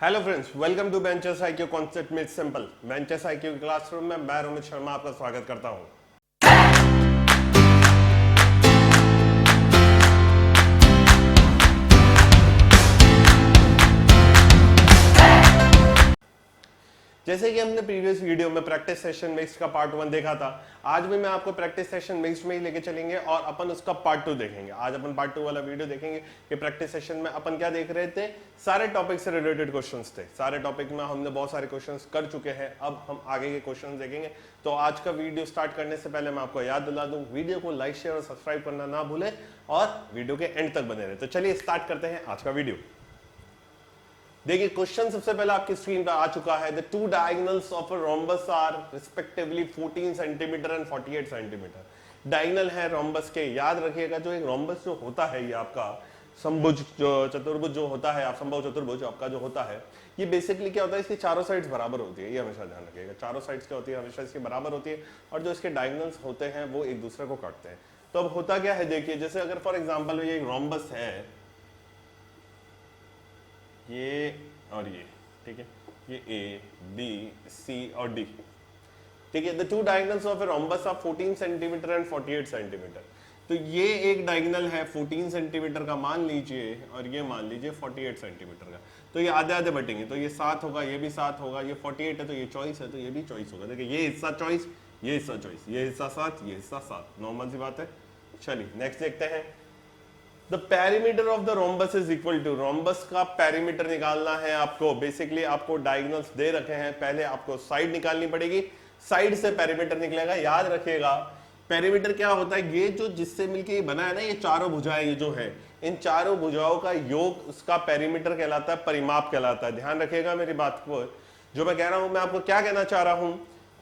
Hello friends, welcome to benches IQ concept made simple. Benches IQ classroom में मैं रोमित शर्मा आपका स्वागत करता हूं। जैसे कि हमने प्रीवियस वीडियो में प्रैक्टिस सेशन मिक्स का पार्ट 1 देखा था, आज भी मैं आपको प्रैक्टिस सेशन मिक्स में ही लेके चलेंगे और अपन उसका पार्ट 2 देखेंगे। आज अपन पार्ट 2 वाला वीडियो देखेंगे कि प्रैक्टिस सेशन में अपन क्या देख रहे थे। सारे टॉपिक से रिलेटेड क्वेश्चंस थे। सारे टॉपिक में हमने बहुत सारे क्वेश्चंस कर चुके हैं, अब हम आगे के क्वेश्चंस देखेंगे। तो आज का वीडियो स्टार्ट करने से पहले मैं आपको याद दिला दूं, वीडियो को लाइक शेयर और सब्सक्राइब करना ना भूलें और वीडियो के एंड तक बने रहे। तो चलिए स्टार्ट करते हैं आज का वीडियो। देखिए क्वेश्चन सबसे पहले आपकी स्क्रीन पर आ चुका है। The two diagonals of a rhombus are respectively 14 centimetre and 48 centimetre. Diagonal है रोम्बस के। याद रखिएगा जो एक रोम्बस जो होता है, ये आपका समभुज जो चतुर्भुज जो होता है, आप समबाहु चतुर्भुज आपका जो होता है, ये बेसिकली क्या होता है, इसकी चारों साइड्स बराबर होती है। ये हमेशा ध्यान रखिएगा, चारों साइड्स क्या होती है, हमेशा इसकी बराबर होती है और जो इसके डायगोनल्स होते हैं वो एक दूसरे को काटते हैं। तो अब होता क्या है, देखिए जैसे अगर फॉर एग्जाम्पल ये एक रोम्बस है, ये और ये, ठीक है, ये ए बी सी और डी, ठीक है। The two diagonals of a rhombus are 14 centimetre and 48 centimetre. तो ये एक डायगोनल है 14 सेंटीमीटर का मान लीजिए और ये मान लीजिए 48 सेंटीमीटर का। तो ये आधे आधे बटेंगे, तो ये 7 होगा, ये भी 7 होगा, ये 48 है तो ये 24 है तो ये भी 24 होगा। देखिए ये हिस्सा 24, ये हिस्सा 24, ये हिस्सा 7, ये हिस्सा 7, नॉर्मल सी बात है। चलिए नेक्स्ट देखते हैं। The perimeter of the rhombus is equal to, rhombus का पेरीमीटर निकालना है आपको। बेसिकली आपको डायगोनल्स दे रखे हैं, पहले आपको साइड निकालनी पड़ेगी, साइड से पेरीमीटर निकलेगा। याद रखिएगा पेरीमीटर क्या होता है, ये जो जिससे मिलके ये बना है ना, ये चारों भुजाएं ये जो है, इन चारों भुजाओं का योग उसका पेरीमीटर कहलाता है, परिमाप कहलाता है। ध्यान रखिएगा मेरी बात को, जो मैं कह रहा हूं, मैं आपको क्या कहना चाह रहा हूं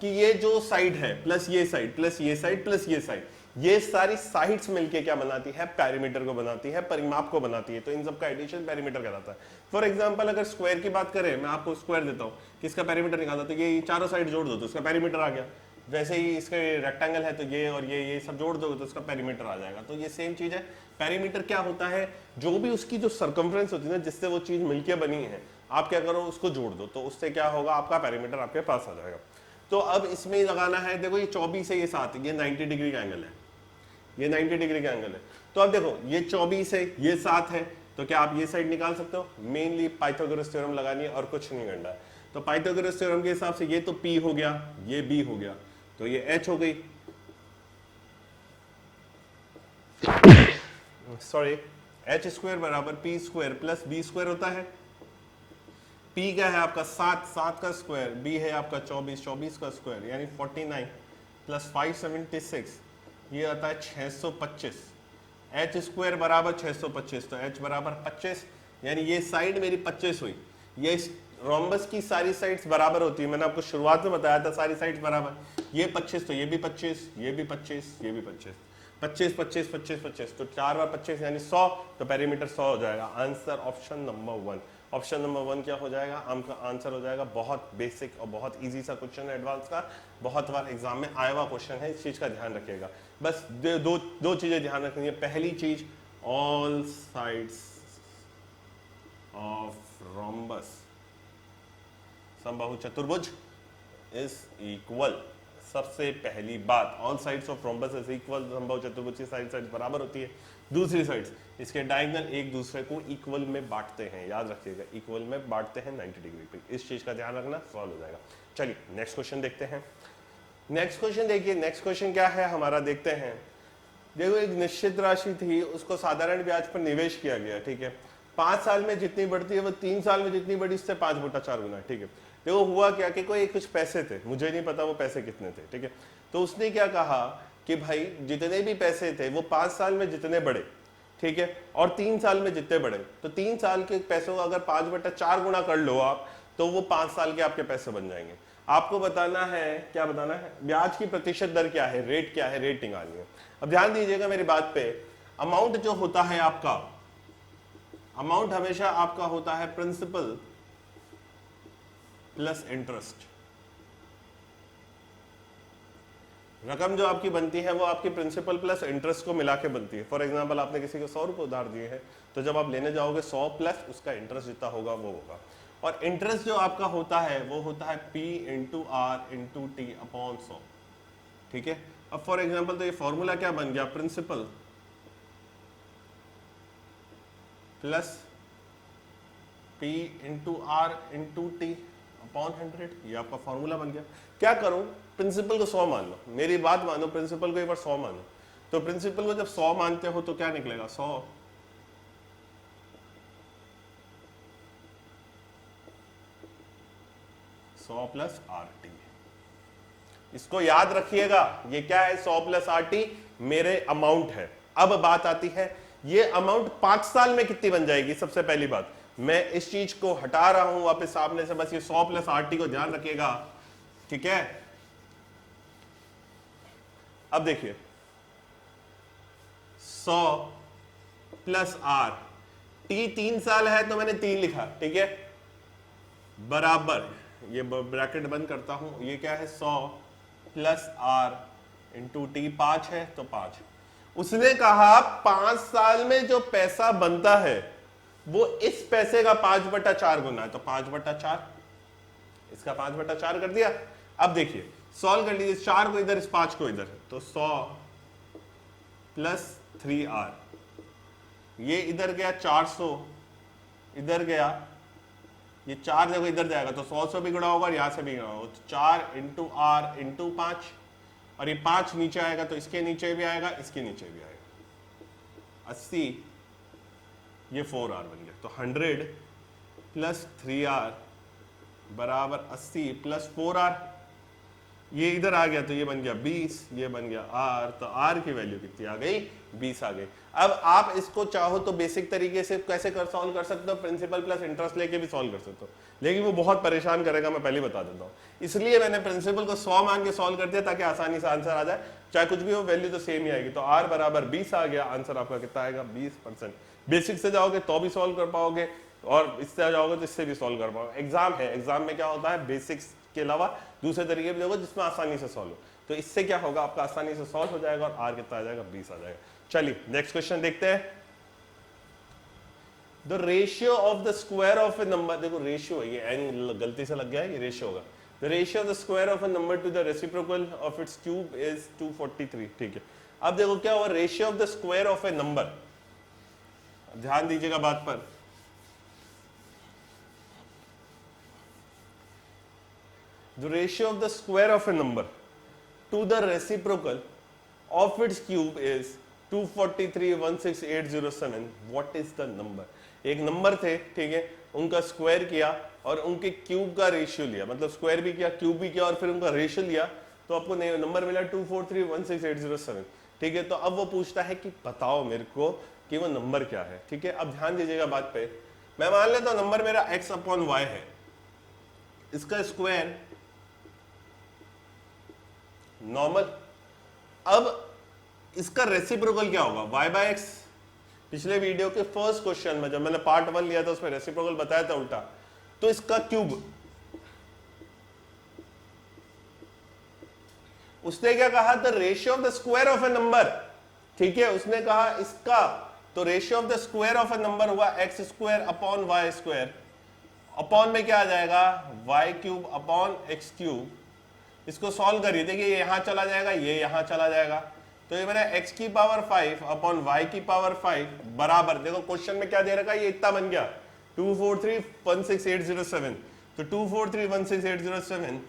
कि ये जो साइड है प्लस ये साइड प्लस ये साइड प्लस ये साइड, ये सारी साइड्स मिलके क्या बनाती है, पेरीमीटर को बनाती है, परिमाप को बनाती है। तो इन सब का एडिशन पेरीमीटर कहलाता है। फॉर एग्जांपल अगर स्क्वायर की बात करें, मैं आपको स्क्वायर देता हूं कि इसका पेरीमीटर निकालना, तो ये चारों साइड जोड़ दो तो इसका पेरीमीटर आ गया। वैसे ही इसका रेक्टेंगल है तो ये और ये सब जोड़ दोगे तो इसका पेरीमीटर आ जाएगा। तो ये सेम चीज है। पेरीमीटर क्या होता है, जो भी उसकी जो सर्कमफ्रेंस होती है ना, जिससे वो चीज मिलके बनी है, आप क्या करो उसको जोड़ दो तो उससे क्या होगा, आपका पेरीमीटर आपके पास आ जाएगा। तो अब इसमें लगाना है, देखो ये 24 है, ये 7 है, ये 90 डिग्री का एंगल है, ये 90 डिग्री का एंगल है। तो अब देखो ये 24 है, ये 7 है, तो क्या आप ये साइड निकाल सकते हो। मेनली पाइथागोरस थ्योरम लगानी है और कुछ नहीं करना है। तो पाइथागोरस थ्योरम के हिसाब से ये तो P हो गया, ये B हो गया, तो ये H हो गई, सॉरी, H स्क्वायर बराबर P square plus B square होता है। P क्या है आपका 7, 7 का स्क्वायर, B है आपका 24, 24 का स्क्वायर यानी 49 प्लस 576, ये आता है 625। H स्क्वायर बराबर 625, तो H बराबर 25, यानी ये साइड मेरी 25 हुई। ये रोम्बस की सारी साइड्स बराबर होती है, मैंने आपको शुरुआत में बताया था सारी साइड्स बराबर। ये 25 तो ये भी 25, ये भी 25, ये भी 25, 25 25 25 25, तो 4 बार 25 यानी 100, तो पेरीमीटर 100 हो जाएगा। Answer option number 1। Option number 1 क्या हो जाएगा, आपका आंसर हो जाएगा। बहुत बेसिक और बहुत इजी सा क्वेश्चन है, एडवांस का, बहुत बार एग्जाम में आया हुआ क्वेश्चन है, इस चीज का ध्यान रखिएगा। बस दो चीजें ध्यान रखनी है। पहली चीज, ऑल साइड्स ऑफ रोम्बस समबाहु चतुर्भुज इज इक्वल। सबसे पहली बात, all sides of rhombus is equal, समबाहु चतुर्भुज की सारी साइड्स बराबर होती है। दूसरी साइड्स इसके डायगोनल एक दूसरे को इक्वल में बांटते हैं, याद रखिएगा, इक्वल में बांटते हैं 90 डिग्री पे। इस चीज का ध्यान रखना, सॉल्व हो जाएगा। चलिए नेक्स्ट क्वेश्चन देखते हैं। नेक्स्ट क्वेश्चन देखिए, नेक्स्ट क्वेश्चन क्या है हमारा, देखते हैं। देखो एक निश्चित राशि थी, उसको साधारण ब्याज पर निवेश किया गया, ठीक है। 5 साल में जितनी बढ़ती है वो 3 साल में जितनी बढ़ी उससे 5/4 गुना, ठीक है। देखो हुआ क्या कि कोई कुछ पैसे थे, मुझे नहीं पता वो पैसे कितने थे, ठीक है। तो उसने क्या कहा कि भाई जितने भी पैसे थे वो 5 साल में जितने बढ़े, ठीक है, और 3 साल में जितने बढ़े, तो 3 साल के पैसों को अगर 5/4 गुना कर लो आप, तो वो 5 साल के आपके पैसे बन जाएंगे। आपको बताना है, क्या बताना है, ब्याज की प्रतिशत दर क्या है, रेट क्या है, रेट निकालनी है। अब ध्यान दीजिएगा मेरी बात पे, अमाउंट जो होता है आपका, अमाउंट हमेशा आपका होता है प्रिंसिपल प्लस इंटरेस्ट। रकम जो आपकी बनती है वो आपकी प्रिंसिपल प्लस इंटरेस्ट को मिला के बनती है। फॉर एग्जांपल आपने किसी को 100 रुपए उधार दिए हैं, तो जब आप लेने जाओगे 100 प्लस उसका इंटरेस्ट जितना होगा वो होगा। और इंटरेस्ट जो आपका होता है वो होता है P into R into T upon 100, ठीक है। अब फॉर एग्जाम्पल तो ये फॉर्मूला क्या बन गया, principal plus P into R into T upon 100, ये आपका फॉर्मूला बन गया। क्या करूं, प्रिंसिपल को 100 मान लो, मेरी बात मानो, प्रिंसिपल को एक बार 100 मानो। तो प्रिंसिपल को जब 100 मानते हो तो क्या निकलेगा, 100 प्लस आर टी। इसको याद रखिएगा, ये क्या है, 100 प्लस आर टी मेरे अमाउंट है। अब बात आती है ये अमाउंट 5 साल में कितनी बन जाएगी। सबसे पहली बात, मैं इस चीज को हटा रहा हूं वापस सामने से, बस ये 100 प्लस आर टी को ध्यान रखिएगा, ठीक है। अब देखिए 100 प्लस आर टी 3 साल है तो मैंने 3 लिखा, ठीक है, बराबर, ये ब्रैकेट बंद करता हूं, ये क्या है 100 प्लस आर इंटू टी 5 है तो 5। उसने कहा 5 साल में जो पैसा बनता है वो इस पैसे का 5/4 गुना है, तो 5/4, इसका 5/4 कर दिया। अब देखिए सॉल्व कर लीजिए, 4 को इधर, इस 5 को इधर, तो 100 प्लस 3r, ये इधर गया 400, इधर गया, ये 4 देखो इधर जाएगा तो 100 से भी गुणा होगा और यहां से भी गुणा होगा, तो 4 इंटू आर इंटू 5, और ये 5 नीचे आएगा तो इसके नीचे भी आएगा, इसके नीचे भी आएगा, 80, ये 4r बन गया। तो 100 प्लस 3r बराबर 80 प्लस 4r, ये इधर आ गया तो ये बन गया 20, ये बन गया r, तो r की वैल्यू कितनी आ गई, 20 आ गई। अब आप इसको चाहो तो बेसिक तरीके से कैसे सॉल्व कर सकते हो, प्रिंसिपल प्लस इंटरेस्ट लेके भी सॉल्व कर सकते हो, लेकिन वो बहुत परेशान करेगा, मैं पहले बता देता हूँ। इसलिए मैंने प्रिंसिपल को 100 मान के सॉल्व कर दिया ताकि आसानी से आंसर आ जाए, चाहे कुछ भी हो वैल्यू तो सेम ही आएगी। तो r बराबर 20 आ गया, आंसर आपका कितना आएगा, 20%। बेसिक से जाओगे तो भी सॉल्व कर पाओगे, और इससे जाओगे तो इससे भी सॉल्व कर पाओगे। एग्जाम है, एग्जाम में क्या होता है, बेसिक्स के अलावा दूसरे तरीके भी होगा जिसमें आसानी से सॉल्व हो, तो इससे क्या होगा, आपका आसानी से सॉल्व हो जाएगा और आर कितना आ जाएगा, 20 आ जाएगा। चलिए नेक्स्ट क्वेश्चन देखते हैं। The ratio of the square of a number, देखो रेशियो है, ये एन गलती से लग गया है, ये रेशियो होगा। The ratio of the square of a number two the reciprocal of its cube is 243, ठीक है। अब देखो क्या हुआ, ratio of the square of a number, ध्यान दीजिएगा बात पर, the ratio of the square of a number to the reciprocal of its cube is 243,16807. what is the number? एक नंबर थे, ठीक है, उनका स्क्वायर किया और उनके क्यूब का रेशियो लिया, मतलब स्क्वायर भी किया, क्यूब भी किया और फिर उनका रेशियो लिया, तो आपको नंबर मिला 243,16807, ठीक है। तो अब वो पूछता है कि बताओ मेरे को कि वो नंबर क्या है, ठीक है। अब ध्यान दीजिएगा बात पे, मैं मान लेता हूं नंबर मेरा x अपॉन वाई है, इसका स्क्वायर नॉर्मल। अब इसका रेसिप्रोकल क्या होगा, y बाय एक्स। पिछले वीडियो के फर्स्ट क्वेश्चन में जब मैंने पार्ट 1 लिया था उसमें रेसिप्रोकल बताया था उल्टा, तो इसका क्यूब, उसने क्या कहा, the ratio of the square of a number, ठीक है, उसने कहा इसका, तो ratio of the square of a number हुआ x square upon y square, upon में क्या आ जाएगा, y cube upon x cube. इसको सॉल्व करिए, देखिए ये यहां चला जाएगा, ये यहां चला जाएगा, तो ये मेरा x की पावर 5 अपॉन y की पावर 5 बराबर, देखो क्वेश्चन में क्या दे रखा है, ये इतना बन गया 243,16807, तो 243,16807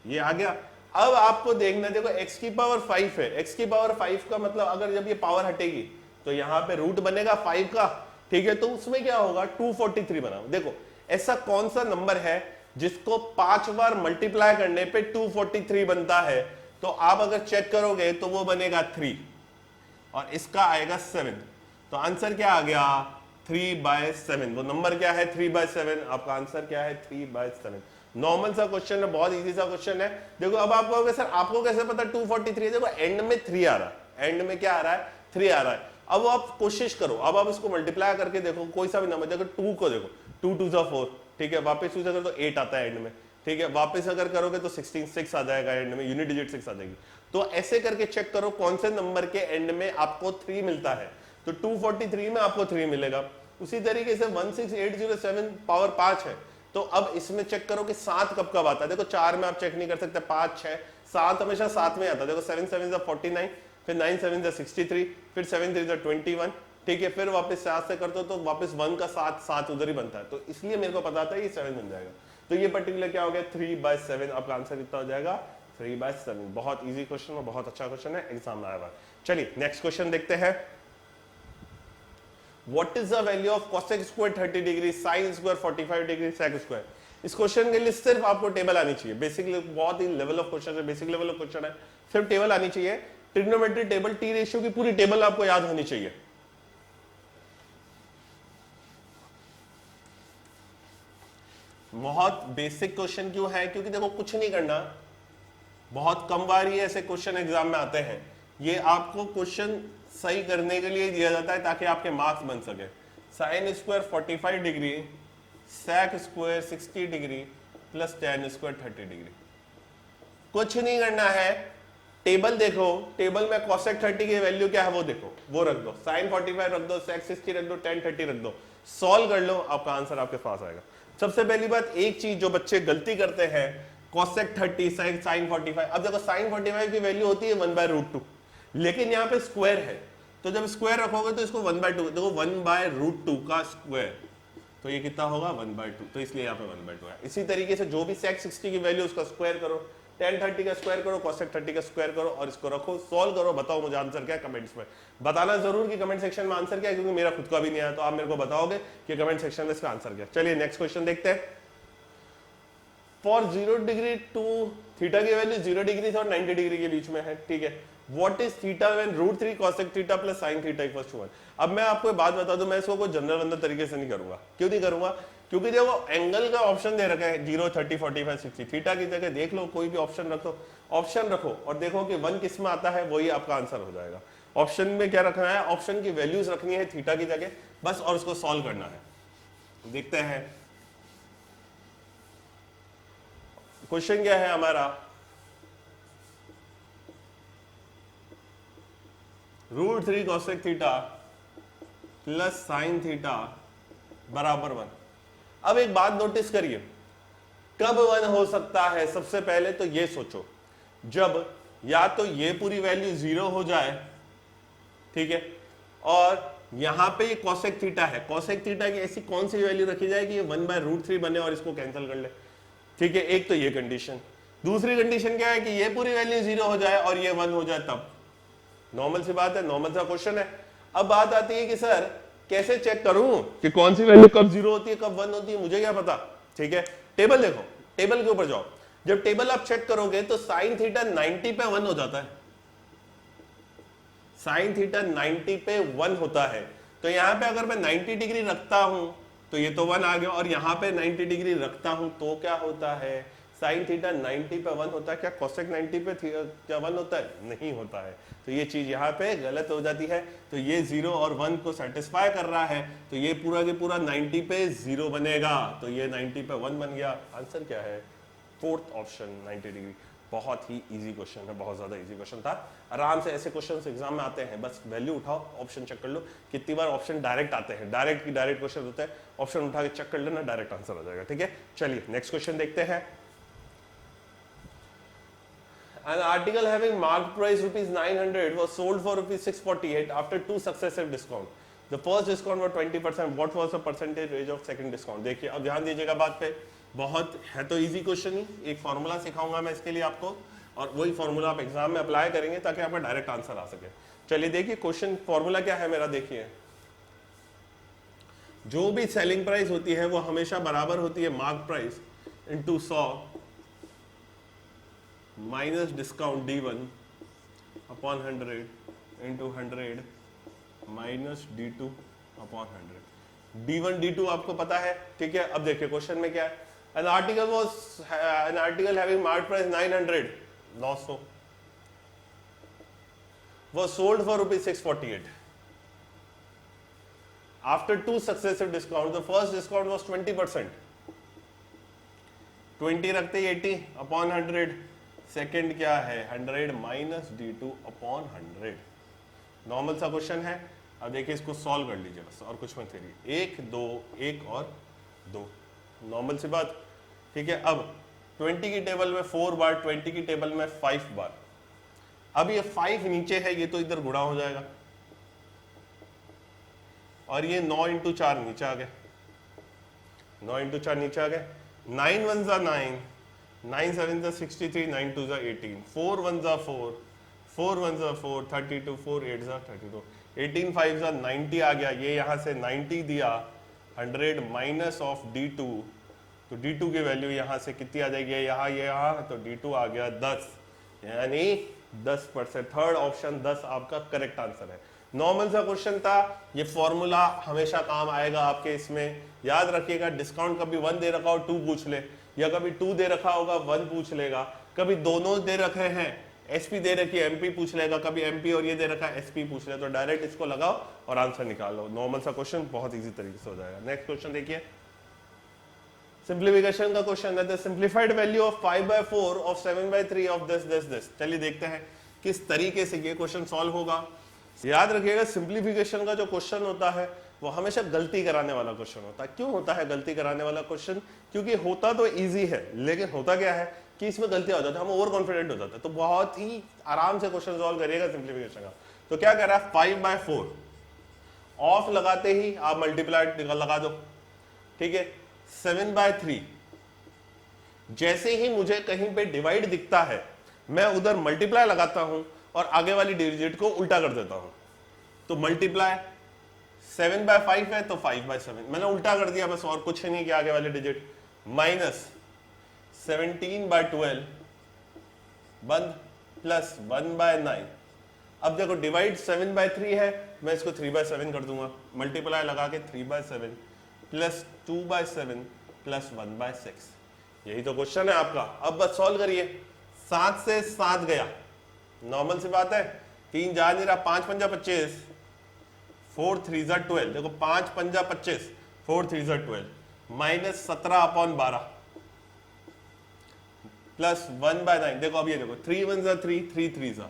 ये आ गया। अब आपको देखना, देखो x की पावर 5 है, x की पावर 5 का मतलब अगर जब ये पावर हटेगी तो यहाँ पे रूट बनेगा 5 का, ठीक है, तो उसमें क्या होगा 243 बना। देखो ऐसा कौन सा नंबर है जिसको 5 बार मल्टीप्लाई करने पे 243 बनता है, तो आप अगर चेक करोगे तो वो बनेगा 3 और इसका आएगा 7, तो आंसर क्या आ गया 3/7। वो नंबर क्या है 3/7, आपका आंसर क्या है 3/7। नॉर्मल सा क्वेश्चन है, बहुत इजी सा क्वेश्चन है। देखो अब आप कहोगे सर आपको कैसे पता 243, देखो एंड में 3 आ रहा है, एंड में क्या आ रहा है 3 आ रहा है। अब आप कोशिश करो, अब आप इसको मल्टीप्लाई करके देखो, कोई सा भी नंबर, देखो 2 को देखो 2 2 4, ठीक है, वापस यूज अगर तो 8 आता है एंड में, ठीक है, वापस अगर करोगे तो 16 6 आ जाएगा एंड में, यूनिट डिजिट 6 आ जाएगी। तो ऐसे करके चेक करो कौन से नंबर के एंड में आपको 3 मिलता है, तो 243 में आपको 3 मिलेगा, उसी तरीके से 16807 पावर 5 है, तो अब इसमें चेक करो कि 7 कब कब आता है। देखो 4 में आप चेक नहीं कर सकते, 5 6 7 हमेशा 7 में आता है। देखो 7 7 49, फिर 9 7 63, फिर 7 3 21, ठीक है, फिर वापस 7 से करते हो तो वापस 1 का 7 7 उधर ही बनता है, तो इसलिए मेरे को पता था ये 7 बन जाएगा। तो ये पर्टिकुलर क्या हो गया 3/7, आपका आंसर कितना हो जाएगा 3/7। बहुत इजी क्वेश्चन और बहुत अच्छा क्वेश्चन है, एग्जाम में आया हुआ। चलिए नेक्स्ट क्वेश्चन देखते हैं। What is the value of cosec square 30 degree, sin square 45 degree, sec square. इस क्वेश्चन के लिए सिर्फ आपको टेबल आनी चाहिए, बेसिक बहुत ही लेवल ऑफ क्वेश्चन है, बेसिक लेवल ऑफ क्वेश्चन है, सिर्फ टेबल आनी चाहिए। ट्रिग्नोमेट्री टेबल, टी रेशियो की पूरी टेबल आपको याद होनी चाहिए। बहुत बेसिक क्वेश्चन क्यों है, क्योंकि देखो कुछ नहीं करना, बहुत कम बार ही ऐसे क्वेश्चन एग्जाम में आते हैं। ये आपको क्वेश्चन सही करने के लिए दिया जाता है ताकि आपके मार्क्स बन सके। Sine square 45 degree, sec square 60 degree plus tan square 30 degree. कुछ नहीं करना है, टेबल देखो, टेबल में cosec 30 की वैल्यू क्या है वो देखो, वो रख दो, sin 45 रख दो, sec 60 रख दो, tan 30 रख दो, सॉल्व कर लो, आपका आंसर आपके पास आएगा। सबसे पहली बात, एक चीज जो बच्चे गलती करते हैं, cosec 30 sin 45, अब देखो sin 45 की वैल्यू होती है 1/√2, लेकिन यहाँ पे स्क्वायर है, तो जब स्क्वायर रखोगे तो इसको 1/2, देखो 1/√2 का स्क्वायर, तो ये कितना होगा 1/2, तो इसलिए यहाँ पे 1/2 है। इसी तरीके से जो भी sec 60 की वैल्यू उसका स्क्वायर करो, tan 30 का स्क्वायर करो, cosec 30 का स्क्वायर करो और इसको रखो, सॉल्व करो, बताओ मुझे आंसर क्या है कमेंट्स में। बताना जरूर कि कमेंट सेक्शन में आंसर क्या है, क्योंकि मेरा खुद का भी नहीं आया, तो आप मेरे को बताओगे कि कमेंट सेक्शन में इसका आंसर क्या है। चलिए नेक्स्ट क्वेश्चन देखते हैं। फॉर 0 डिग्री टू थीटा की वैल्यू 0 डिग्री और 90 डिग्री के बीच में है, ठीक है। What is theta when √3 cosec theta plus sin theta equals to 1। अब मैं आपको एक बात बता दूं, मैं इसको कोई जनरल बंदर तरीके से नहीं करूंगा। क्यों नहीं करूंगा? क्योंकि जब वो एंगल का ऑप्शन दे रखा है 0 30 45 60, थीटा की जगह देख लो, कोई भी ऑप्शन रखो और देखो कि 1 किस में आता है, वही आपका आंसर हो जाएगा। ऑप्शन में क्या रखना है, ऑप्शन की वैल्यूज रखनी है थीटा की जगह बस, और उसको सॉल्व करना है। देखते हैं क्वेश्चन क्या है हमारा। √3 cosec theta plus sin theta बराबर 1। अब एक बात नोटिस करिए, कब 1 हो सकता है। सबसे पहले तो ये सोचो, जब या तो ये पूरी वैल्यू 0 हो जाए, ठीक है, और यहां पे ये cosec थीटा है, cosec थीटा की ऐसी कौन सी वैल्यू रखी जाए कि ये 1/√3 बने और इसको कैंसिल कर ले, ठीक है। एक तो ये कंडीशन। दूसरी कंडीशन क्या है कि ये पूरी वैल्यू 0 हो जाए और ये 1 हो जाए, तब नॉर्मल सी बात है, नॉर्मल सा क्वेश्चन है। अब बात आती है कि सर कैसे चेक करूं कि कौन सी वैल्यू कब 0 होती है कब 1 होती है, मुझे क्या पता, ठीक है। टेबल देखो, टेबल के ऊपर जाओ, जब टेबल आप चेक करोगे तो sin थीटा 90 पे 1 हो जाता है, sin थीटा 90 पे 1 होता है। तो यहां पे अगर मैं 90 डिग्री रखता हूं तो ये तो 1 आ गया, और यहां पे 90 डिग्री रखता हूं तो क्या होता है, साइन थीटा 90 पे 1 होता है। क्या cosec 90 पे क्या 1 होता है, नहीं होता है। तो ये चीज यहाँ पे गलत हो जाती है। तो ये 0 और 1 को सेटिस्फाई कर रहा है, तो ये पूरा के पूरा 90 पे 0 बनेगा, तो ये 90 पे 1 बन गया। आंसर क्या है, फोर्थ ऑप्शन 90 डिग्री। बहुत ही इजी क्वेश्चन है, बहुत ज्यादा इजी क्वेश्चन था। आराम से ऐसे क्वेश्चन एग्जाम में आते हैं, बस वैल्यू उठाओ, ऑप्शन चेक कर लो। कितनी बार ऑप्शन डायरेक्ट आते हैं, डायरेक्ट क्वेश्चन होते हैं, ऑप्शन उठा के चेक कर लेना, डायरेक्ट आंसर आ जाएगा, ठीक है। चलिए नेक्स्ट क्वेश्चन देखते हैं। An article having marked price rupees 900 was sold for rupees 648 after 2 successive discount. The first discount was 20%. What was the percentage rate of second discount? देखिए अब ध्यान दीजिएगा बात पे, बहुत है तो इजी क्वेश्चन ही। एक फॉर्मूला सिखाऊंगा मैं इसके लिए आपको, और वही फॉर्मूला आप एग्जाम में अप्लाई करेंगे ताकि आपका डायरेक्ट आंसर आ सके। चलिए देखिए क्वेश्चन फॉर्मूला क्या है मेरा, देखिए जो भी सेलिंग प्राइस होती है वो हमेशा बराबर होती है mark price into 100 minus discount D1 upon 100 into 100 minus D2 upon 100। D1 D2 आपको पता है, ठीक है। अब देखिए क्वेश्चन में क्या है, an article having market price 900 900 was sold for rupees 648 after 2 successive discounts. The first discount was 20%, 20 रखते ही 80 अपॉन 100, सेकेंड क्या है 100 माइनस D2 अपॉन 100। नॉर्मल सा क्वेश्चन है। अब देखिए इसको सॉल्व कर लीजिए बस, और कुछ मत करिए। 1 2 1 और 2, नॉर्मल सी बात, ठीक है। अब 20 की टेबल में 4 बार, 20 की टेबल में 5 बार। अब ये 5 नीचे है, ये तो इधर गुणा हो जाएगा, और ये 9 इंटू 4 नीचे आ गया, 9 इंटू 4 नीचे आ गया। 9 1 जा 9, 9 7 जा 63, 9 2 जा 18, 4 1 जा 4, 4 1 जा 4, 32, 4 8 जा 32, 18 5 जा 90 आ गया। ये यहाँ से 90 दिया, 100 माइनस ऑफ D2, तो D2 की वैल्यू यहाँ से कितनी आ जाएगी, यहाँ ये यहाँ, तो D2 आ गया 10, यानी 10%। थर्ड ऑप्शन 10 आपका करेक्ट आंसर है। नॉर्मल सा क्वेश्चन था, ये फॉर्मूला हमेशा काम आएगा आपके इसमें, याद रखिएगा। डिस्काउंट कभी 1 दे रखा हो 2 पूछ ले, या कभी 2 दे रखा होगा 1 पूछ लेगा, कभी दोनों दे रखे हैं, एसपी दे रखी है एमपी पूछ लेगा, कभी एमपी और ये दे रखा है एसपी पूछ ले, तो डायरेक्ट इसको लगाओ और आंसर निकालो। नॉर्मल सा क्वेश्चन बहुत इजी तरीके से हो जाएगा। नेक्स्ट क्वेश्चन देखिए, सिंप्लीफिकेशन का क्वेश्चन है, the simplified value of 5/4 of 7/3 of this. चलिए देखते हैं किस तरीके से ये क्वेश्चन सॉल्व होगा। याद रखिएगा सिंप्लीफिकेशन का जो क्वेश्चन होता है वो हमेशा गलती कराने वाला क्वेश्चन होता है। क्यों होता है गलती कराने वाला क्वेश्चन? क्योंकि होता तो इजी है, लेकिन होता क्या है कि इसमें गलतियां हो जाती है, हम ओवर कॉन्फिडेंट हो जाते हैं। तो बहुत ही आराम से क्वेश्चन सॉल्व करिएगा सिंप्लीफिकेशन का। तो क्या कह रहा है, 5/4 ऑफ लगाते ही आप मल्टीप्लाई लगा दो, ठीक है। 7/3 जैसे ही मुझे कहीं पे डिवाइड दिखता है मैं उधर मल्टीप्लाई लगाता हूं और आगे वाली डिजिट को उल्टा कर देता हूं। तो मल्टीप्लाई 7/5 है तो 5/7 मैंने उल्टा कर दिया बस, और कुछ नहीं किया आगे वाली डिजिट। माइनस 17/12 बंद, प्लस 1/9। अब देखो डिवाइड 7/3 है, मैं इसको 3/7 कर दूंगा, मल्टीप्लाई लगा के 3/7 प्लस 2/7 प्लस 1/6। यही तो क्वेश्चन है आपका। अब बस सॉल्व करिए। 7 से 7 गया, नॉर्मल सी बात है, 3 जा नहीं रहा, 5 पंजा 25, 4 3 जा 12, देखो 5 पंजा 25, 4 3 जा 12, माइनस 17/12 प्लस 1/9। देखो अब ये देखो 3 1 जा 3, 3 3 जा,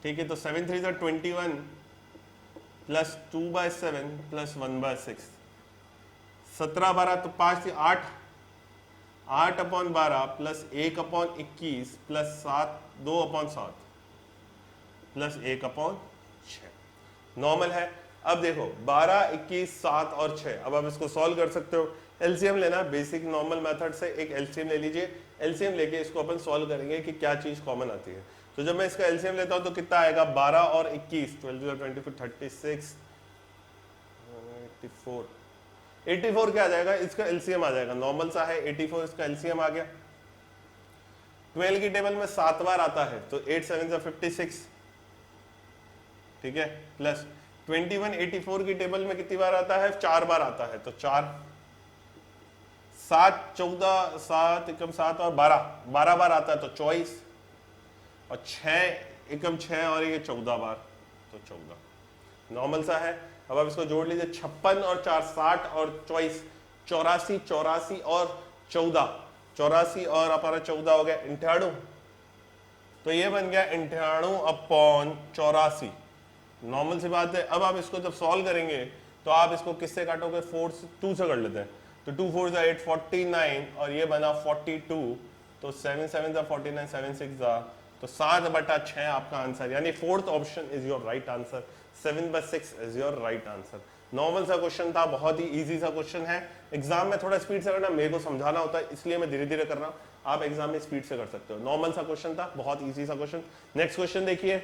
ठीक है। तो 7 3 जा 21 प्लस 2/7 प्लस 1/6, 17/12 तो 5 8, 8/12 प्लस 1/21 प्लस 7 2/7 प्लस 1/6, नॉर्मल है। अब देखो 12 21 7 और 6, अब आप इसको सॉल्व कर सकते हो। एलसीएम लेना, बेसिक नॉर्मल मेथड से एक एलसीएम ले लीजिए। एलसीएम लेके इसको अपन सॉल्व करेंगे कि क्या चीज कॉमन आती है। तो जब मैं इसका एलसीएम लेता हूं तो कितना आएगा, 12 और 21, 12 24 36 84, 84 क्या आ जाएगा, इसका एलसीएम आ जाएगा, नॉर्मल सा है 84, इसका एलसीएम आ गया। 12 की टेबल में 7 बार आता है तो 8 7 से 56, ठीक है, प्लस 21 84 की टेबल में कितनी बार आता है, 4 बार आता है, तो 4 7 14 7 एकम 7 और 12 बार आता है तो 24, और 6 एकम 6 और ये 14 बार तो 14, नॉर्मल सा है। अब आप इसको जोड़ लीजिए, 56 और 4 60 और 24 84, 84 और 14 84 और अपना 14 हो गया 98, तो ये बन गया 98/84, नॉर्मल सी बात है। अब आप इसको जब सॉल्व करेंगे तो आप इसको किससे काटोगे, 4 से 2 से कर लेते हैं, तो 2 4 जा 8 49 और ये बना 42, तो 7 7 जा 49 7 6 जा, तो 7/6 आपका आंसर, यानी fourth option is your right answer, 7/6 is your right answer. Normal सा क्वेश्चन था, बहुत ही इजी सा क्वेश्चन है। एग्जाम में थोड़ा स्पीड से करना, मेरे को समझाना होता है इसलिए मैं धीरे धीरे कर रहा हूँ, आप एग्जाम में स्पीड से कर सकते हो। नॉर्मल सा क्वेश्चन था, बहुत इजी सा क्वेश्चन। नेक्स्ट क्वेश्चन देखिए,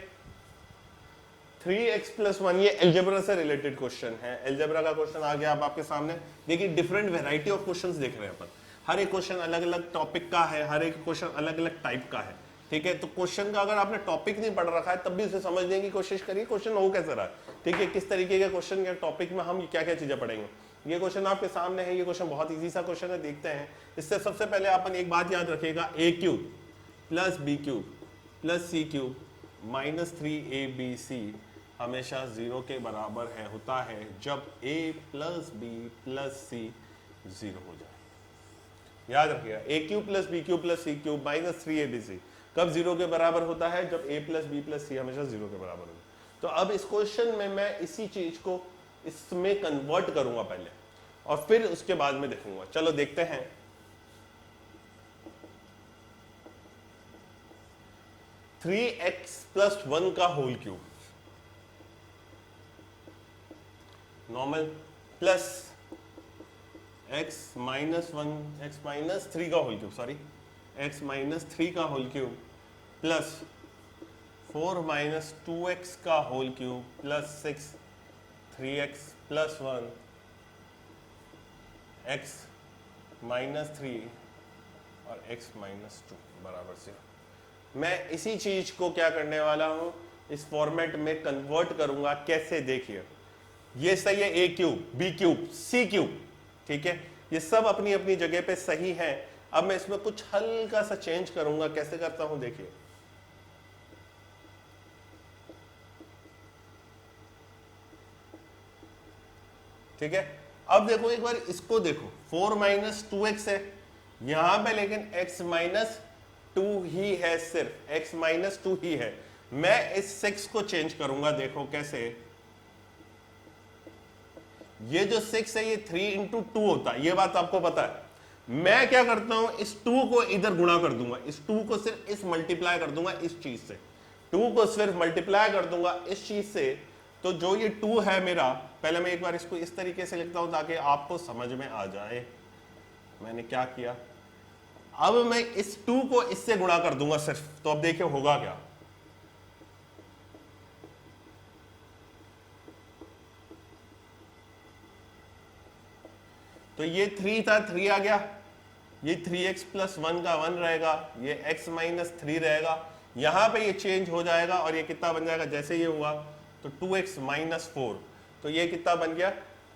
3x + 1, ये एल्जेब्रा से रिलेटेड क्वेश्चन है। एल्जेब्रा का क्वेश्चन आ गया अब आपके सामने। देखिए डिफरेंट वेराइटी ऑफ क्वेश्चंस देख रहे हैं अपन, हर एक क्वेश्चन अलग अलग टॉपिक का है, हर एक क्वेश्चन अलग अलग टाइप का है, ठीक है। तो क्वेश्चन का अगर आपने टॉपिक नहीं पढ़ रखा है तब भी उसे समझने की कोशिश करिए, क्वेश्चन हो कैसे रहा है, ठीक है, किस तरीके के क्वेश्चन के टॉपिक में हम क्या क्या चीजें पढ़ेंगे। ये क्वेश्चन आपके सामने है, ये क्वेश्चन बहुत इजी सा क्वेश्चन है, देखते हैं। इससे सबसे पहले अपन एक बात याद रखिएगा, a³ + b³ + c³ - 3abc हमेशा 0 के बराबर है, होता है जब a + b + c 0 हो जाए। याद रखिएगा, a³ + b³ + c³ - 3abc कब 0 के बराबर होता है, जब a + b + c हमेशा 0 के बराबर होता है। तो अब इस क्वेश्चन में मैं इसी चीज को इसमें कन्वर्ट करूंगा पहले और फिर उसके बाद में देखूंगा। चलो देखते हैं। 3x + 1 का whole cube normal plus x - 1 x - 3 का होल क्यूब, सॉरी x - 3 का होल क्यूब प्लस 4 - 2x का whole cube plus 6 3x + 1 x - 3 और x - 2 बराबर 0। मैं इसी चीज को क्या करने वाला हूं, इस फॉर्मेट में कन्वर्ट करूंगा। कैसे, देखिए ये सही है, a cube, b cube, c cube, ठीक है, ये सब अपनी अपनी जगह पे सही है। अब मैं इसमें कुछ हल्का सा चेंज करूंगा। कैसे करता हूं, देखिए ठीक है। अब देखो एक बार इसको देखो, 4 - 2x है यहां पे, लेकिन x - 2 ही है, सिर्फ x - 2 ही है। मैं इस 6 को चेंज करूंगा। देखो कैसे, ये जो 6 है ये 3 × 2 होता है, ये बात आपको पता है। मैं क्या करता हूं, इस 2 को इधर गुणा कर दूंगा, इस 2 को सिर्फ इस मल्टीप्लाई कर दूंगा इस चीज से, 2 को सिर्फ मल्टीप्लाई कर दूंगा इस चीज से। तो जो ये 2 है मेरा, पहले मैं एक बार इसको इस तरीके से लिखता हूं ताकि आपको समझ में आ जाए मैंने क्या किया। अब मैं इस 2 को इससे गुणा कर दूंगा सिर्फ, तो अब देखिए होगा क्या। तो ये 3 था, 3 आ गया, ये 3x + 1 का 1 रहेगा, ये x - 3 रहेगा, यहां पे ये चेंज हो जाएगा और ये कितना बन जाएगा, जैसे ये हुआ तो 2x - 4, तो ये कितना बन गया,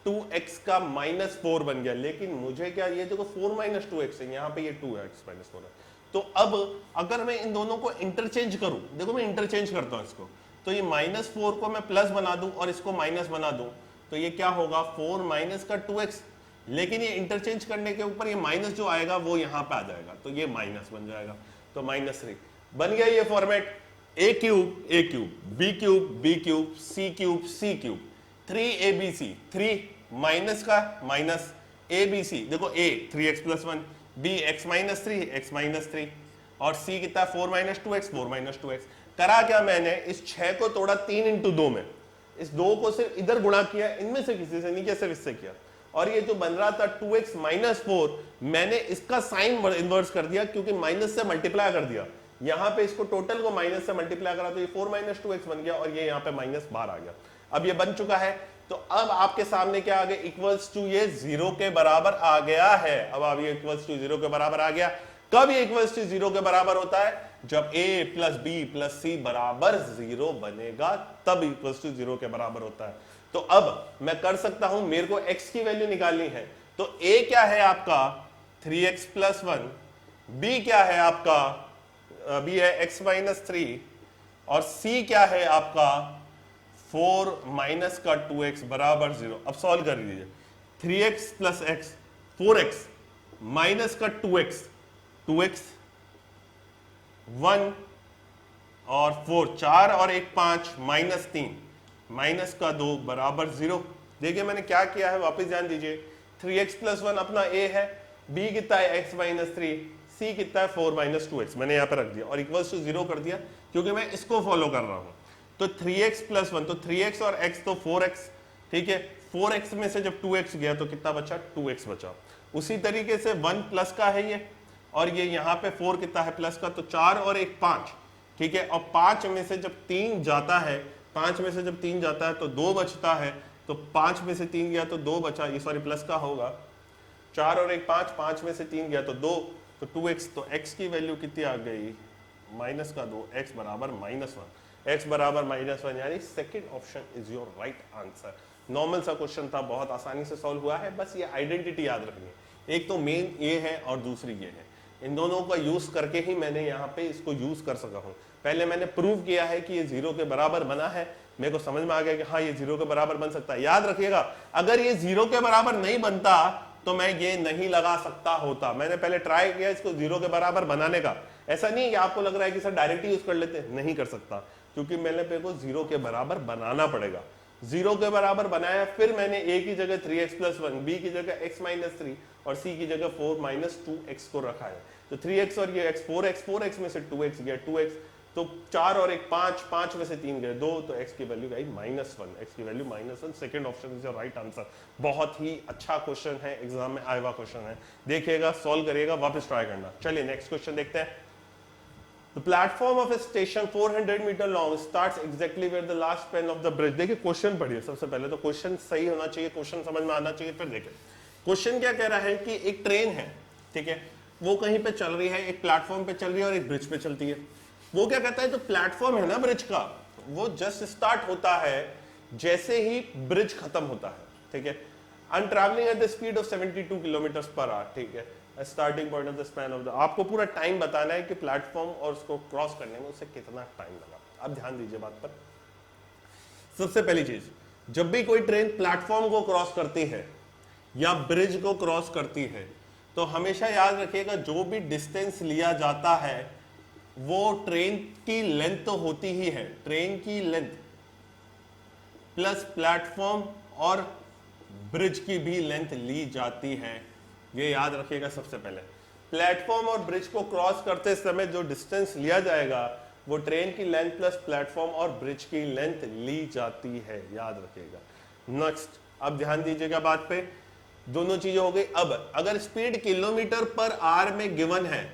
2x का -4 बन गया। लेकिन मुझे क्या, ये देखो 4 - 2x है, यहाँ पे ये 2x - 4 है। तो अब अगर मैं इन दोनों को इंटरचेंज करूं, देखो मैं इंटरचेंज करता हूं इसको, तो ये -4 को मैं प्लस बना दूं और इसको माइनस बना दूं, तो ये क्या होगा, 4 - का 2x, लेकिन ये इंटरचेंज करने के ऊपर ये माइनस जो आएगा वो यहाँ पे आ जाएगा, तो ये माइनस बन जाएगा, तो -3 बन गया ये format. a cube, b cube, b cube, c cube, c cube, 3abc, 3 minus का माइनस, abc देखो a 3x + 1, b x - 3 x - 3 और c कितना 4 - 2x 4 - 2x। करा क्या मैंने, इस 6 को तोड़ा 3 × 2 में, इस 2 को सिर्फ इधर गुणा किया, इनमें से किसी से नहीं किया, सिर्फ इससे किया। और ये जो बन रहा था 2x - 4, मैंने इसका साइन इन्वर्स कर दिया क्योंकि माइनस से मल्टीप्लाई कर दिया। यहां पे इसको टोटल को माइनस से मल्टीप्लाई करा तो ये 4 - 2x बन गया और ये यहाँ पे माइनस बाहर आ गया। अब ये बन चुका है, तो अब आपके सामने क्या आ गया, इक्वल्स टू ये 0 के बराबर आ गया है। अब आप ये इक्वल्स टू 0 के बराबर आ गया। कब ये इक्वल्स टू 0 के बराबर होता है, जब a + b + c बराबर 0 बनेगा, तब इक्वल्स टू 0 के बराबर होता है। तो अब मैं कर सकता हूं, मेरे को x की वैल्यू निकालनी है, तो a क्या है आपका 3x + 1, b क्या है आपका, b है x - 3 और c क्या है आपका 4 - का 2x बराबर 0। अब सॉल्व कर लीजिए, 3x + x 4x माइनस का 2x 1 और 4 4 और 1 5 -3 माइनस का 2 बराबर 0। देखिए मैंने क्या किया है, वापस ध्यान दीजिए, 3x + 1 अपना a है, b कितना है x - 3, c कितना है 4 - 2x, मैंने यहाँ पे रख दिया और इक्वल्स टू 0 कर दिया क्योंकि मैं इसको फॉलो कर रहा हूँ। तो 3x + 1, तो 3x और x तो 4x, ठीक है, 4x में से जब 2x गया तो कितना बचा, 2x बचा। उसी तरीके से 1 प्लस का है ये, और ये यहाँ पे 4 कितना है प्लस का, तो 4 और 1 5, ठीक है, और 5 में से जब 3 जाता है, 5 में से जब 3 जाता है तो 2 बचता है, तो 5 में से 3 गया तो 2 बचा, ये सॉरी प्लस का होगा, 4 और 1 5, 5 में से 3 गया तो 2, तो 2x, तो x की वैल्यू कितनी आ गई, माइनस का 2, x बराबर -1, x बराबर -1, यानी second option is your right answer. Normal सा क्वेश्चन था, बहुत आसानी से सॉल्व हुआ है, बस ये आइडेंटिटी याद रखनी है, एक तो मेन ये है और दूसरी ये है, इन दोनों का यूज करके ही मैंने यहाँ पे इसको यूज कर सका हूँ। पहले मैंने प्रूव किया है कि ये 0 के बराबर बना है, मेरे को समझ में आ गया कि हाँ ये 0 के बराबर बन सकता है। याद रखिएगा, अगर ये 0 के बराबर नहीं बनता तो मैं ये नहीं लगा सकता होता। मैंने पहले ट्राई किया इसको 0 के बराबर बनाने का, ऐसा नहीं कि आपको लग रहा है कि सर डायरेक्ट यूज कर लेते, नहीं कर सकता, क्योंकि मैंने पे को 0 के बराबर बनाना पड़ेगा। 0 के बराबर बनाया, फिर मैंने a की जगह 3x + 1, b की जगह x - 3 और c की जगह 4 - 2x को रखा है। तो 3x और ये x, 4x में से 2x गया 2x, तो 4 और 1 5, 5 में से 3 गए 2, तो x की वैल्यू गई -1, x की value -1। Second option is your right answer. बहुत ही अच्छा क्वेश्चन है, एग्जाम में आया हुआ क्वेश्चन है, देखिएगा, सॉल्व करिएगा, वापस ट्राई करना। चलिए नेक्स्ट क्वेश्चन देखते हैं। The platform of a station 400 meter long starts exactly where the last span of the bridge। देखिए क्वेश्चन पढ़िए, सबसे पहले तो क्वेश्चन सही होना चाहिए, क्वेश्चन समझ में आना चाहिए, फिर देखें क्वेश्चन क्या कह रहा है कि एक ट्रेन है, ठीक है, वो कहीं पे चल रही है, एक प्लेटफॉर्म पे चल रही है और एक ब्रिज पे चलती है। वो क्या कहता है, जो प्लेटफॉर्म है ना ब्रिज का, वो जस्ट स्टार्ट होता है जैसे ही ब्रिज खत्म होता है, ठीक है, and traveling at the speed of 72 kilometre per our, ठीक है, starting point of the span of the, आपको पूरा टाइम बताना है कि प्लेटफॉर्म और उसको क्रॉस करने में उससे कितना टाइम लगा। अब ध्यान दीजिए बात पर। सबसे पहली चीज, जब भी कोई ट्रेन प्लेटफॉर्म को क्रॉस करती है या ब्रिज को क्रॉस करती है, तो हमेशा याद रखिएगा जो भी डिस्टेंस लिया जाता है वो ट्रेन की लेंथ तो होती ही है, ट्रेन की लेंथ प्लस प्लेटफॉर्म और ब्रिज की भी लेंथ ली जाती है, ये याद रखिएगा। सबसे पहले प्लेटफॉर्म और ब्रिज को क्रॉस करते समय जो डिस्टेंस लिया जाएगा वो ट्रेन की लेंथ प्लस प्लेटफॉर्म और ब्रिज की लेंथ ली जाती है, याद रखिएगा। नेक्स्ट, अब ध्यान दीजिएगा बात पे, दोनों चीजें हो गई। अब अगर स्पीड किलोमीटर पर आवर में गिवन है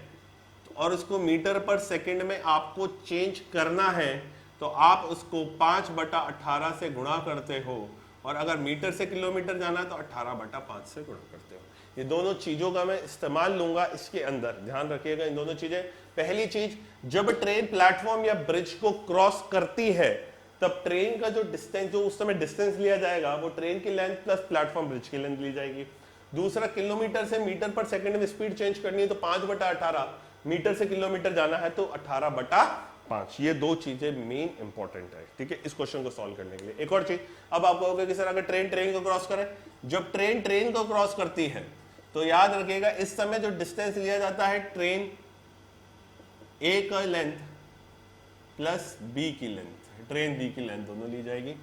और उसको मीटर पर सेकंड में आपको चेंज करना है, तो आप उसको 5/18 से गुणा करते हो, और अगर मीटर से किलोमीटर जाना है तो 18/5 से गुणा करते हो। ये दोनों चीजों का मैं इस्तेमाल लूंगा इसके अंदर, ध्यान रखिएगा इन दोनों चीजें। पहली चीज, जब ट्रेन प्लेटफॉर्म या ब्रिज को क्रॉस करती है तब ट्रेन का जो डिस्टेंस, जो उस समय डिस्टेंस लिया जाएगा वो ट्रेन की लेंथ प्लस प्लेटफॉर्म ब्रिज की लेंथ ली जाएगी। दूसरा, किलोमीटर से मीटर पर सेकंड में स्पीड चेंज करनी है तो 5/18, मीटर से किलोमीटर जाना है तो 18/5। ये दो चीजें मेन इंपॉर्टेंट है, ठीक है, इस क्वेश्चन को सॉल्व करने के लिए। एक और चीज, अब आप कहोगे कि सर अगर ट्रेन को क्रॉस करे, जब ट्रेन को क्रॉस करती है तो याद रखिएगा इस समय जो डिस्टेंस लिया जाता है ट्रेन ए का लेंथ प्लस बी की लेंथ, ट्रेन बी की लेंथ दोनों ली जाएगी,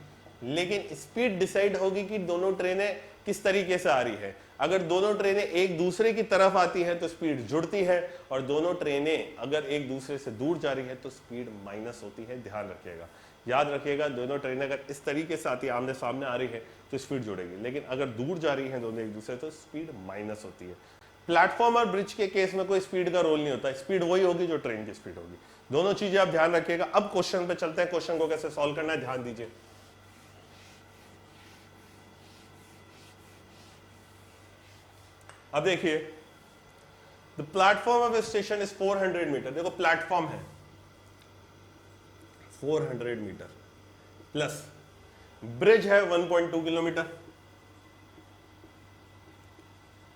लेकिन स्पीड डिसाइड होगी कि दोनों ट्रेनें किस तरीके से आ रही है। अगर दोनों ट्रेनें एक दूसरे की तरफ आती है तो स्पीड जुड़ती है, और दोनों ट्रेनें अगर एक दूसरे से दूर जा रही है तो स्पीड माइनस होती है, ध्यान रखिएगा, याद रखिएगा। दोनों ट्रेनें अगर इस तरीके से आती है, आमने सामने आ रही है तो स्पीड जुड़ेगी, लेकिन अगर दूर जा रही है दोनों एक दूसरे तो स्पीड माइनस होती है। प्लेटफॉर्म और ब्रिज के केस में कोई स्पीड का रोल नहीं होता, स्पीड वही होगी जो ट्रेन की स्पीड होगी। दोनों चीजें आप ध्यान रखिएगा। अब क्वेश्चन पे चलते हैं, क्वेश्चन को कैसे सॉल्व करना है ध्यान दीजिए। अब देखिए, the platform of a station is 400 metre. देखो प्लेटफॉर्म है 400 मीटर प्लस ब्रिज है 1.2 किलोमीटर।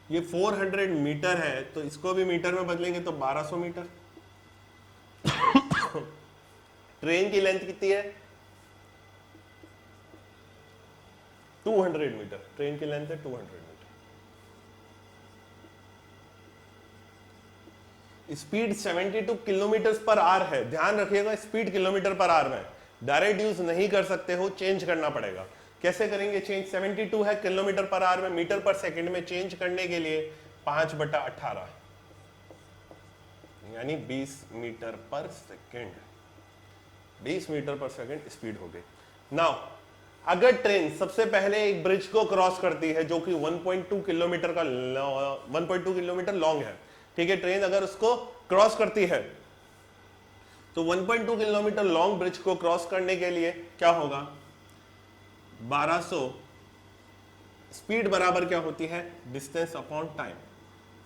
ये 400 मीटर है तो इसको भी मीटर में बदलेंगे तो 1200 मीटर। ट्रेन की लेंथ कितनी है? 200 मीटर। ट्रेन की लेंथ है 200 metre. Speed 72 kilometre per hour है, ध्यान रखिएगा स्पीड किलोमीटर पर आवर में, डायरेक्ट यूज नहीं कर सकते हो, चेंज करना पड़ेगा। कैसे करेंगे चेंज? 72 है किलोमीटर पर आवर में, मीटर पर सेकंड में चेंज करने के लिए 5/18 यानी 20 मीटर पर सेकंड। 20 मीटर पर सेकंड स्पीड हो गई। नाउ अगर ट्रेन सबसे पहले एक ब्रिज को क्रॉस करती है जो कि 1.2 किलोमीटर का 1.2 किलोमीटर लॉन्ग है, ठीक है, ट्रेन अगर उसको क्रॉस करती है तो 1.2 किलोमीटर लॉन्ग ब्रिज को क्रॉस करने के लिए क्या होगा? 1200। स्पीड बराबर क्या होती है? Distance upon time.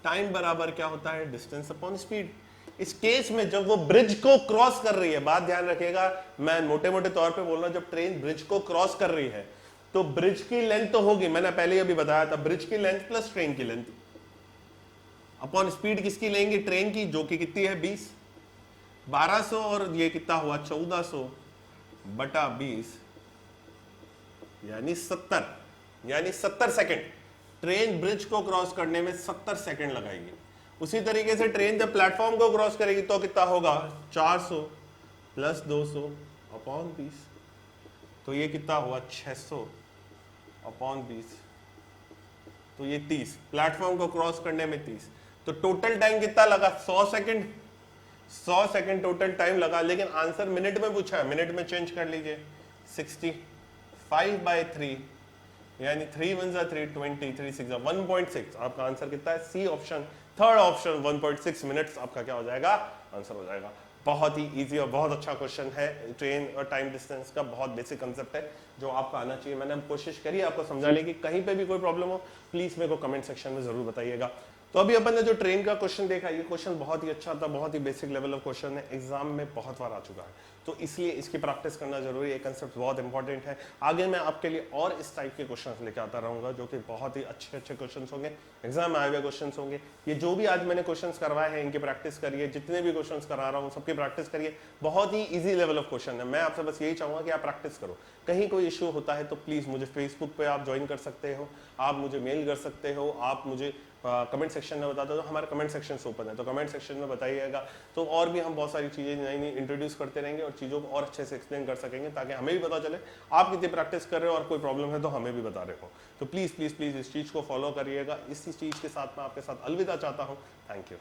टाइम बराबर क्या होता है? Distance upon speed. इस केस में जब वो ब्रिज को क्रॉस कर रही है, बात ध्यान रखिएगा, मैं मोटे मोटे तौर पे बोल रहा हूं, जब ट्रेन ब्रिज को क्रॉस कर रही है तो ब्रिज की लेंथ तो होगी, मैंने पहले अभी बताया था, ब्रिज की लेंथ प्लस ट्रेन की लेंथ अपॉन स्पीड किसकी लेंगे? ट्रेन की, जो कि कितनी है? 20। 1200 और ये कितना हुआ? 1400 बटा 20 यानी 70, यानी 70 सेकंड। ट्रेन ब्रिज को क्रॉस करने में 70 सेकंड लगाएगी। उसी तरीके से ट्रेन जब प्लेटफॉर्म को क्रॉस करेगी तो कितना होगा? 400 प्लस 200 अपॉन 20, तो ये कितना हुआ 600 अपॉन 20, तो ये 30, प्लेटफॉर्म को क्रॉस करने में 30, तो टोटल टाइम कितना लगा 100 सेकंड, 100 सेकंड टोटल टाइम लगा, लेकिन आंसर मिनट में पूछा है, मिनट में चेंज कर लीजिए, 65/3 यानी 3 1 3 20 3 6 1.6, आपका आंसर कितना है, C option, third option 1.6 minutes आपका क्या हो जाएगा, आंसर हो जाएगा। बहुत ही इजी और बहुत अच्छा क्वेश्चन है, ट्रेन और टाइम डिस्टेंस का बहुत बेसिक कंसेप्ट है जो आपको आना चाहिए। मैंने कोशिश करी आपको समझाने की, कहीं पे भी कोई प्रॉब्लम हो प्लीज मेरे को कमेंट सेक्शन में जरूर बताइएगा। तो अभी अपन ने जो ट्रेन का क्वेश्चन देखा, ये क्वेश्चन बहुत ही अच्छा था, बहुत ही बेसिक लेवल ऑफ क्वेश्चन है, एग्जाम में बहुत बार आ चुका है, तो इसलिए इसकी प्रैक्टिस करना जरूरी है, कंसेप्ट बहुत इंपॉर्टेंट है। आगे मैं आपके लिए और इस टाइप के क्वेश्चंस लेके आता रहूंगा जो कि बहुत ही अच्छे अच्छे क्वेश्चंस होंगे, एग्जाम में आए हुए क्वेश्चंस होंगे। ये जो भी आज मैंने क्वेश्चंस करवाए हैं इनकी प्रैक्टिस करिए, जितने भी क्वेश्चंस करा रहा हूँ सबकी प्रैक्टिस करिए, बहुत ही ईजी लेवल ऑफ क्वेश्चन है। मैं आपसे बस यही चाहूंगा कि आप प्रैक्टिस करो, कहीं कोई इश्यू होता है तो प्लीज मुझे फेसबुक पे आप ज्वाइन कर सकते हो, आप मुझे मेल कर सकते हो, आप मुझे कमेंट सेक्शन में बता दो, हमारा कमेंट सेक्शन ओपन है, तो कमेंट सेक्शन में बताइएगा, तो और भी हम बहुत सारी चीजें नई नई इंट्रोड्यूस करते रहेंगे और चीजों को और अच्छे से एक्सप्लेन कर सकेंगे, ताकि हमें भी पता चले आप कितनी प्रैक्टिस कर रहे हो और कोई प्रॉब्लम है तो हमें भी बता रहे हो। तो प्लीज प्लीज प्लीज इस चीज को फॉलो करिएगा। इसी चीज के साथ मैं आपके साथ अलविदा चाहता हूँ। Thank you.